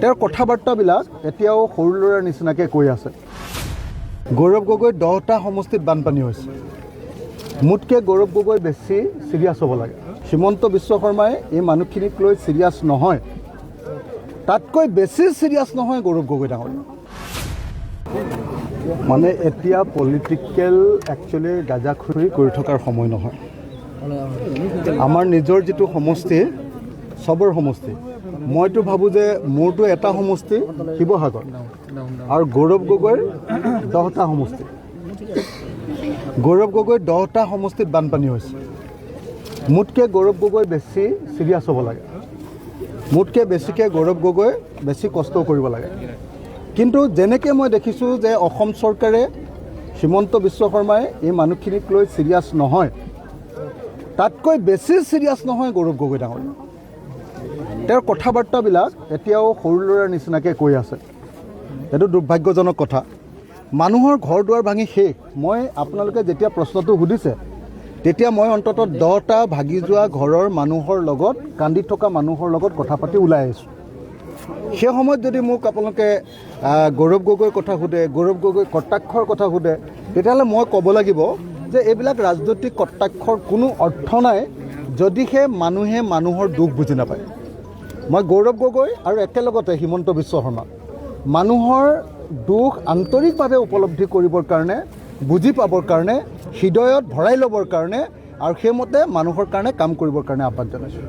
তেওঁৰ কথাবাৰ্তাবিলাক এতিয়াও সৰু ল'ৰাৰ নিচিনাকৈ কৈ আছে। গৌৰৱ গগৈ 10টা সমষ্টিত বানপানী হৈছে। মোতকৈ গৌৰৱ গগৈ বেছি চিৰিয়াছ হ'ব লাগে। হিমন্ত বিশ্ব শৰ্মাই এই মানুহখিনিক লৈ চিৰিয়াছ নহয়, তাতকৈ বেছি চিৰিয়াছ নহয় গৌৰৱ গগৈ ডাঙৰীয়া। মানে এতিয়া পলিটিকেল একচুৱেলি গাজাখুৰি কৰি থকাৰ সময় নহয়। আমাৰ নিজৰ যিটো সমষ্টি, চবৰ সমষ্টি, মইতো ভাবোঁ যে মোৰতো এটা সমষ্টি শিৱসাগৰ আৰু গৌৰৱ গগৈৰ 10টা সমষ্টি। গৌৰৱ গগৈ 10টা সমষ্টিত বানপানী হৈছে। মোতকৈ গৌৰৱ গগৈ বেছি চিৰিয়াছ হ'ব লাগে। মোতকৈ বেছিকৈ গৌৰৱ গগৈ বেছি কষ্ট কৰিব লাগে। কিন্তু যেনেকৈ মই দেখিছোঁ যে অসম চৰকাৰে, হিমন্ত বিশ্ব শৰ্মাই এই মানুহখিনিক লৈ চিৰিয়াছ নহয়, তাতকৈ বেছি চিৰিয়াছ নহয় গৌৰৱ গগৈ ডাঙৰীয়া। তেওঁৰ কথাবাৰ্তাবিলাক এতিয়াও সৰু ল'ৰাৰ নিচিনাকৈ কৈ আছে। এইটো দুৰ্ভাগ্যজনক কথা। মানুহৰ ঘৰ দুৱাৰ ভাঙি শেষ। মই আপোনালোকে যেতিয়া প্ৰশ্নটো সুধিছে, তেতিয়া মই অন্ততঃ 10টা ভাগি যোৱা ঘৰৰ মানুহৰ লগত, কান্দি থকা মানুহৰ লগত কথা পাতি ওলাই আহিছোঁ। সেই সময়ত যদি মোক আপোনালোকে গৌৰৱ গগৈৰ কথা সোধে, গৌৰৱ গগৈ কটাক্ষৰ কথা সোধে, তেতিয়াহ'লে মই ক'ব লাগিব যে এইবিলাক ৰাজনৈতিক কটাক্ষৰ কোনো অৰ্থ নাই যদিহে মানুহে মানুহৰ দুখ বুজি নাপায়। মই গৌৰৱ গগৈ আৰু একেলগতে হিমন্ত বিশ্ব শৰ্মা মানুহৰ দুখ আন্তৰিকভাৱে উপলব্ধি কৰিবৰ কাৰণে, বুজি পাবৰ কাৰণে, হৃদয়ত ভৰাই ল'বৰ কাৰণে আৰু সেইমতে মানুহৰ কাৰণে কাম কৰিবৰ কাৰণে আহ্বান জনাইছোঁ।